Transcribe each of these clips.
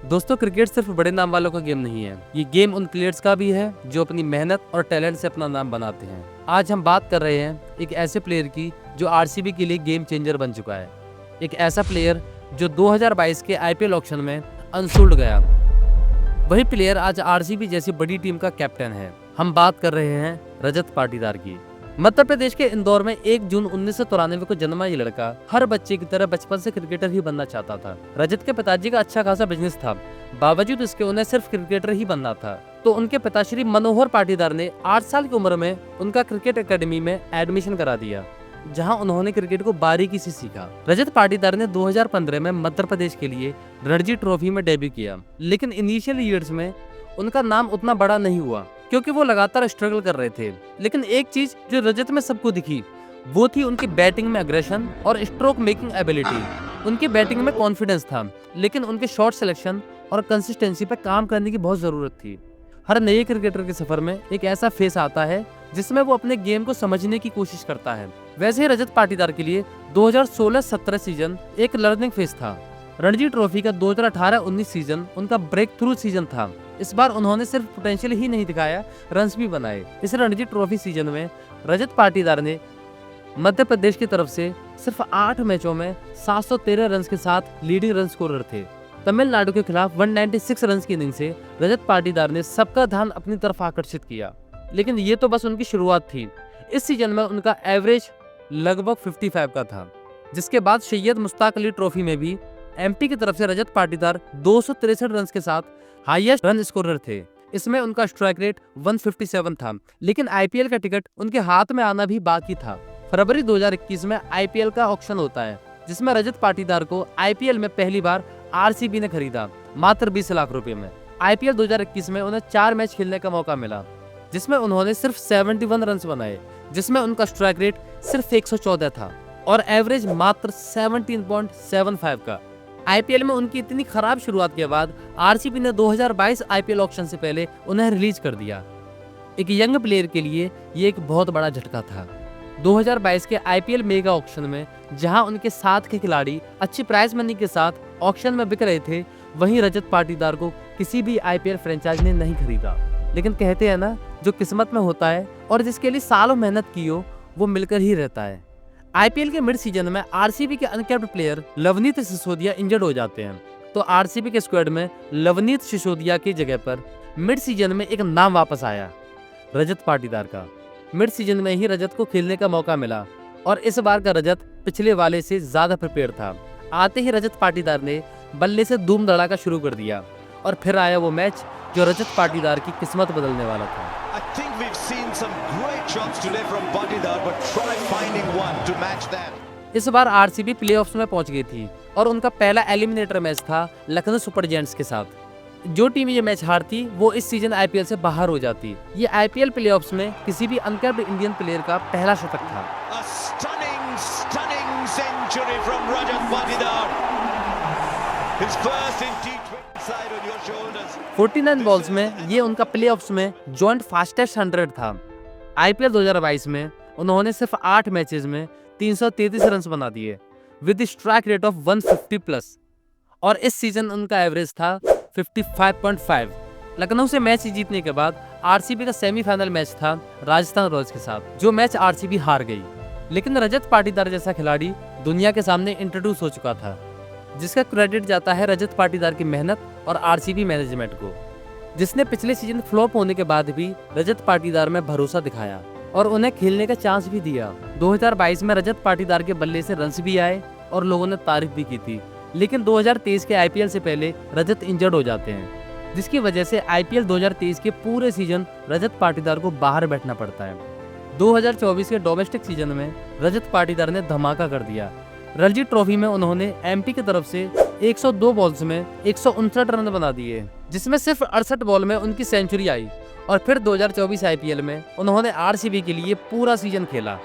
दोस्तों, क्रिकेट सिर्फ बड़े नाम वालों का गेम नहीं है। ये गेम उन प्लेयर्स का भी है जो अपनी मेहनत और टैलेंट से अपना नाम बनाते हैं। आज हम बात कर रहे हैं एक ऐसे प्लेयर की जो आरसीबी के लिए गेम चेंजर बन चुका है। एक ऐसा प्लेयर जो 2022 के आईपीएल ऑक्शन में अनसोल्ड गया। वही प्लेयर आज आरसीबी जैसी बड़ी टीम का कैप्टन है। हम बात कर रहे हैं रजत पाटीदार की। मध्य प्रदेश के इंदौर में 1 जून 1993 को जन्मा ये लड़का हर बच्चे की तरह बचपन से क्रिकेटर ही बनना चाहता था। रजत के पिताजी का अच्छा खासा बिजनेस था, बावजूद इसके उन्हें सिर्फ क्रिकेटर ही बनना था। तो उनके पिताश्री मनोहर पाटीदार ने 8 साल की उम्र में उनका क्रिकेट एकेडमी में एडमिशन करा दिया, जहां उन्होंने क्रिकेट को बारीकी से सीखा। रजत पाटीदार ने 2015 में मध्य प्रदेश के लिए रणजी ट्रॉफी में डेब्यू किया, लेकिन इनिशियल ईयर्स में उनका नाम उतना बड़ा नहीं हुआ क्योंकि वो लगातार स्ट्रगल कर रहे थे। लेकिन एक चीज जो रजत में सबको दिखी वो थी उनकी बैटिंग में अग्रेशन और स्ट्रोक मेकिंग एबिलिटी। उनकी बैटिंग में कॉन्फिडेंस था, लेकिन उनके शॉट सिलेक्शन और कंसिस्टेंसी पर काम करने की बहुत जरूरत थी। हर नए क्रिकेटर के सफर में एक ऐसा फेस आता है जिसमें वो अपने गेम को समझने की कोशिश करता है। वैसे ही रजत पाटीदार के लिए 2016-17 सीजन एक लर्निंग फेज था। रणजी ट्रॉफी का 2018-19 सीजन उनका ब्रेक थ्रू सीजन था। इस बार उन्होंने सिर्फ पोटेंशियल ही नहीं दिखाया, रन्स भी बनाए। इस रणजी ट्रॉफी सीजन में रजत पाटीदार ने मध्य प्रदेश की तरफ से सिर्फ 8 मैचों में 713 रन्स के साथ लीडिंग रन स्कोरर थे। तमिलनाडु के खिलाफ 196 रन की इनिंग से रजत पाटीदार ने सबका ध्यान अपनी तरफ आकर्षित किया। लेकिन ये तो बस उनकी शुरुआत थी। इस सीजन में उनका एवरेज लगभग 55 का था, जिसके बाद सैयद मुश्ताक अली ट्रॉफी में भी एमपी की तरफ से रजत पाटीदार 263 रन के साथ हाईएस्ट रन स्कोरर थे। इसमें उनका स्ट्राइक रेट 157 था, लेकिन आईपीएल का टिकट उनके हाथ में आना भी बाकी था। फरवरी 2021 में आईपीएल का ऑक्शन होता है, जिसमें रजत पाटीदार को आईपीएल में पहली बार आरसीबी ने खरीदा, मात्र 20 लाख रुपए में। आईपीएल 2021 में उन्हें 4 मैच खेलने का मौका मिला, जिसमें उन्होंने सिर्फ 71 रन बनाए, जिसमें उनका स्ट्राइक रेट सिर्फ 114 था और एवरेज मात्र 17.75 का। आईपीएल में उनकी इतनी खराब शुरुआत के बाद आरसीबी ने 2022 आईपीएल ऑक्शन से पहले उन्हें रिलीज कर दिया। एक यंग प्लेयर के लिए ये एक बहुत बड़ा झटका था। 2022 के आईपीएल मेगा ऑक्शन में जहां उनके साथ के खिलाड़ी अच्छी प्राइज मनी के साथ ऑक्शन में बिक रहे थे, वहीं रजत पाटीदार को किसी भी आईपीएल फ्रेंचाइज ने नहीं खरीदा। लेकिन कहते हैं ना, जो किस्मत में होता है और जिसके लिए सालों मेहनत की हो, वो मिलकर ही रहता है। आईपीएल के मिड सीजन में आरसीबी के uncapped player Lavneet Sisodia injured हो जाते हैं, तो आरसीबी के स्क्वाड में लवनीत सिसोदिया की जगह पर मिड सीजन में एक नाम वापस आया, रजत पाटीदार का। मिड सीजन में ही रजत को खेलने का मौका मिला और इस बार का रजत पिछले वाले से ज्यादा प्रिपेयर था। आते ही रजत पाटीदार ने बल्ले से धूम धड़ाका शुरू कर दिया और फिर आया वो मैच जो रजत पाटीदार की किस्मत बदलने वाला था। I think we've seen some great shots today from Patidar, but try finding one to match that. इस बार आरसीबी प्लेऑफ्स में पहुंच गई थी और उनका पहला एलिमिनेटर मैच था लखनऊ सुपर जायंट्स के साथ। जो टीम ये मैच हारती वो इस सीजन आईपीएल से बाहर हो जाती। ये आईपीएल प्लेऑफ्स में किसी भी अनकैप्ड इंडियन प्लेयर का पहला शतक था। A stunning century from Rajat Patidar. His first in T20 side on your shoulders. 49 balls में ये उनका प्लेऑफ्स में जॉइंट फास्टेस्ट 100 था। आईपीएल 2022 में उन्होंने सिर्फ 8 मैचेस में 333 रन बना दिए with strike rate of 150 plus, और इस सीजन उनका एवरेज था 55.5। लखनऊ से मैच जीतने के बाद आरसीबी का सेमीफाइनल मैच था राजस्थान रॉयल्स के साथ, जो मैच आरसीबी हार गई। लेकिन रजत पाटीदार जैसा खिलाड़ी दुनिया के सामने इंट्रोड्यूस हो चुका था, जिसका क्रेडिट जाता है रजत पाटीदार की मेहनत और आरसीबी मैनेजमेंट को, जिसने पिछले सीजन फ्लॉप होने के बाद भी रजत पाटीदार में भरोसा दिखाया और उन्हें खेलने का चांस भी दिया। 2022 में रजत पाटीदार के बल्ले से रन्स भी आए और लोगों ने तारीफ भी की थी। लेकिन 2023 के आईपीएल से पहले रजत इंजर्ड हो जाते हैं, जिसकी वजह से आईपीएल 2023 के पूरे सीजन रजत पाटीदार को बाहर बैठना पड़ता है। 2024 के डोमेस्टिक सीजन में रजत पाटीदार ने धमाका कर दिया। रणजी ट्रॉफी में उन्होंने एमपी की तरफ से 102 बॉल्स में 159 रन बना दिए, जिसमें सिर्फ 68 बॉल में उनकी सेंचुरी आई। और फिर 2024 आईपीएल में उन्होंने आरसीबी के लिए पूरा सीजन खेला,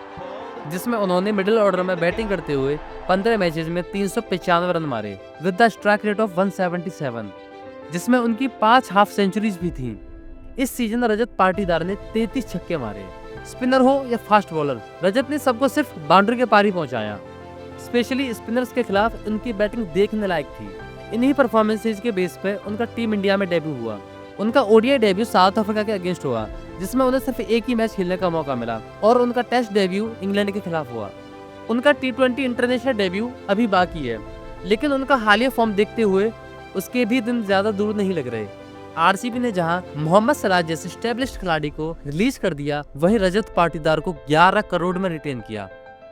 जिसमें उन्होंने मिडिल ऑर्डर में बैटिंग करते हुए 15 मैचेस में 395 रन मारे with the strike rate of 177, जिसमें उनकी 5 हाफ सेंचुरीज भी थी। इस सीजन रजत पाटीदार ने 33 छक्के मारे। स्पिनर हो या फास्ट बॉलर, रजत ने सबको सिर्फ बाउंड्री के पार ही पहुंचाया। स्पेशली स्पिनर्स के खिलाफ उनकी बैटिंग देखने लायक थी। इन्हीं परफॉर्मेंसेज के बेस पे उनका टीम इंडिया में डेब्यू हुआ। उनका ओडीआई डेब्यू साउथ अफ्रीका के अगेंस्ट हुआ, जिसमें उन्हें सिर्फ एक ही मैच खेलने का मौका मिला, और उनका टेस्ट डेब्यू इंग्लैंड के खिलाफ हुआ। उनका टी20 इंटरनेशनल डेब्यू अभी बाकी है, लेकिन उनका हालिया फॉर्म देखते हुए उसके भी दिन ज्यादा दूर नहीं लग रहे। आरसीबी ने जहां मोहम्मद सिराज जैसे स्टैब्लिश्ड खिलाड़ी को रिलीज कर दिया, वहीं रजत पाटीदार को 11 करोड़ में रिटेन किया।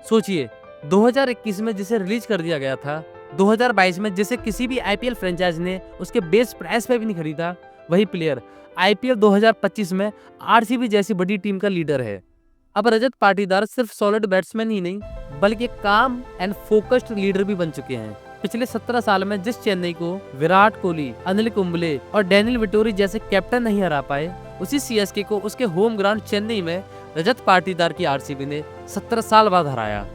सोचिए, 2021 में जिसे रिलीज कर दिया गया था, 2022 में जिसे किसी भी आईपीएल फ्रेंचाइज ने उसके बेस प्राइस पे भी नहीं खरीदा, वही प्लेयर आईपीएल 2025 में आरसीबी जैसी बड़ी टीम का लीडर है। अब रजत पाटीदार सिर्फ सॉलिड बैट्समैन ही नहीं, बल्कि काम एंड फोकस्ड लीडर भी बन चुके हैं। पिछले 17 साल में जिस चेन्नई को विराट कोहली, अनिल कुंबले और डैनियल विटोरी जैसे कैप्टन नहीं हरा पाए, उसी सीएसके को उसके होम ग्राउंड चेन्नई में रजत पाटीदार की आरसीबी ने 17 साल बाद हराया।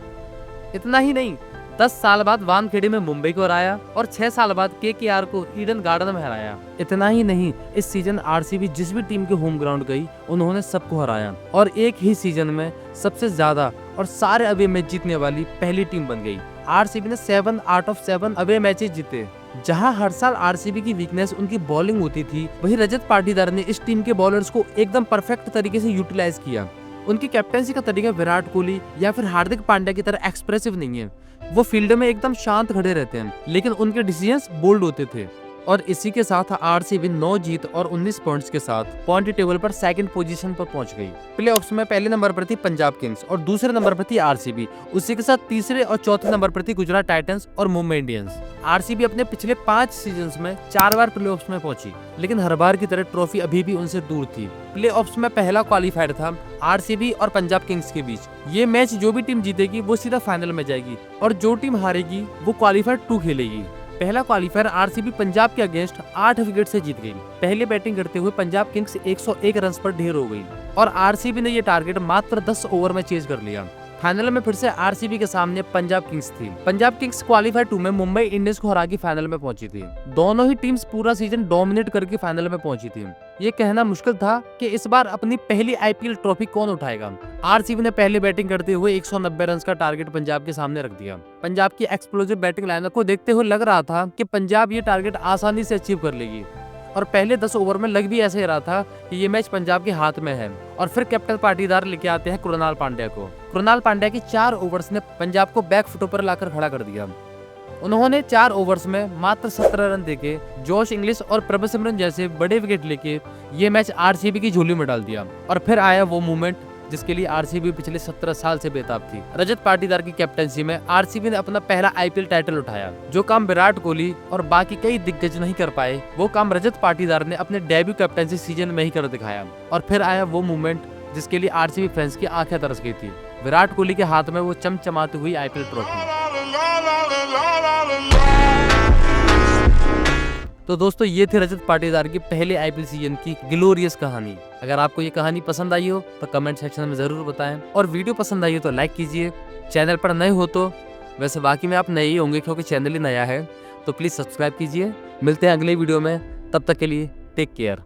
इतना ही नहीं, 10 साल बाद वानखेड़े में मुंबई को हराया और 6 साल बाद केकेआर को ईडन गार्डन में हराया। इतना ही नहीं, इस सीजन आरसीबी जिस भी टीम के होम ग्राउंड गई, उन्होंने सबको हराया और एक ही सीजन में सबसे ज्यादा और सारे अवे मैच जीतने वाली पहली टीम बन गई। आरसीबी ने 7 आउट ऑफ 7 अवे मैचेस जीते। जहां हर साल आरसीबी की वीकनेस उनकी बॉलिंग होती थी, वहीं रजत पाटीदार ने इस टीम के बॉलर्स को एकदम परफेक्ट तरीके से यूटिलाइज किया। उनकी कैप्टेंसी का तरीका विराट कोहली या फिर हार्दिक पांड्या की तरह एक्सप्रेसिव नहीं है। वो फील्ड में एकदम शांत खड़े रहते हैं, लेकिन उनके डिसीजंस बोल्ड होते थे। और इसी के साथ आरसीबी 9 जीत और 19 पॉइंट्स के साथ पॉइंट टेबल पर सेकंड पोजीशन पर पहुंच गई। प्लेऑफ्स में पहले नंबर पर थी पंजाब किंग्स और दूसरे नंबर पर थी आरसीबी। उसी के साथ तीसरे और चौथे नंबर पर थी गुजरात टाइटंस और मुंबई इंडियंस। आरसीबी अपने पिछले 5 सीजन्स में 4 बार प्लेऑफ्स में पहुंची, लेकिन हर बार की तरह ट्रॉफी अभी भी उनसे दूर थी। प्लेऑफ्स में पहला क्वालिफायर था आरसीबी और पंजाब किंग्स के बीच। ये मैच जो भी टीम जीतेगी वो सीधा फाइनल में जाएगी, और जो टीम हारेगी वो क्वालिफायर 2 खेलेगी। पहला क्वालिफायर आरसीबी पंजाब के अगेंस्ट 8 विकेट से जीत गई। पहले बैटिंग करते हुए पंजाब किंग्स 101 रन पर ढेर हो गई और आरसीबी ने ये टारगेट मात्र 10 ओवर में चेज कर लिया। फाइनल में फिर से आरसीबी के सामने पंजाब किंग्स थी। पंजाब किंग्स क्वालिफायर 2 में मुंबई इंडियंस को हरा के फाइनल में पहुंची थी। दोनों ही टीम्स पूरा सीजन डोमिनेट करके फाइनल में पहुंची थी। ये कहना मुश्किल था कि इस बार अपनी पहली आईपीएल ट्रॉफी कौन उठाएगा। आरसीबी ने पहले बैटिंग करते हुए 190 रन का टारगेट पंजाब के सामने रख दिया। पंजाब की एक्सप्लोसिव बैटिंग लाइनअप को देखते हुए लग रहा था कि पंजाब ये टारगेट आसानी से अचीव कर लेगी, और पहले 10 ओवर में लग भी ऐसे ही रहा था कि ये मैच पंजाब के हाथ में है। और फिर कैप्टन पाटीदार लेके आते हैं कृणाल पांड्या को। कृणाल पांड्या की 4 ओवर्स ने पंजाब को बैक फुटों पर लाकर खड़ा कर दिया। उन्होंने 4 ओवर्स में मात्र 17 रन देके जोश इंग्लिश और प्रभसिमरन जैसे बड़े विकेट लेके ये मैच आरसीबी की झोली में डाल दिया। और फिर आया वो मोमेंट जिसके लिए आरसीबी पिछले 17 साल से बेताब थी। रजत पाटीदार की कैप्टनसी में आरसीबी ने अपना पहला आईपीएल टाइटल उठाया। जो काम विराट कोहली और बाकी कई दिग्गज नहीं कर पाए, वो काम रजत पाटीदार ने अपने डेब्यू कैप्टनसी सीजन में ही कर दिखाया। और फिर आया वो मोमेंट जिसके लिए आरसीबी फैंस की आंखें तरस गई थी। विराट कोहली के हाथ में वो चमचमाती हुई आईपीएल ट्रॉफी। तो दोस्तों, ये थी रजत पाटीदार की पहले आईपीएल सीजन की ग्लोरियस कहानी। अगर आपको ये कहानी पसंद आई हो तो कमेंट सेक्शन में जरूर बताएं, और वीडियो पसंद आई हो तो लाइक कीजिए। चैनल पर नए हो तो, वैसे बाकी में आप नए ही होंगे क्योंकि चैनल ही नया है, तो प्लीज सब्सक्राइब कीजिए। मिलते हैं अगले वीडियो में, तब तक के लिए टेक केयर।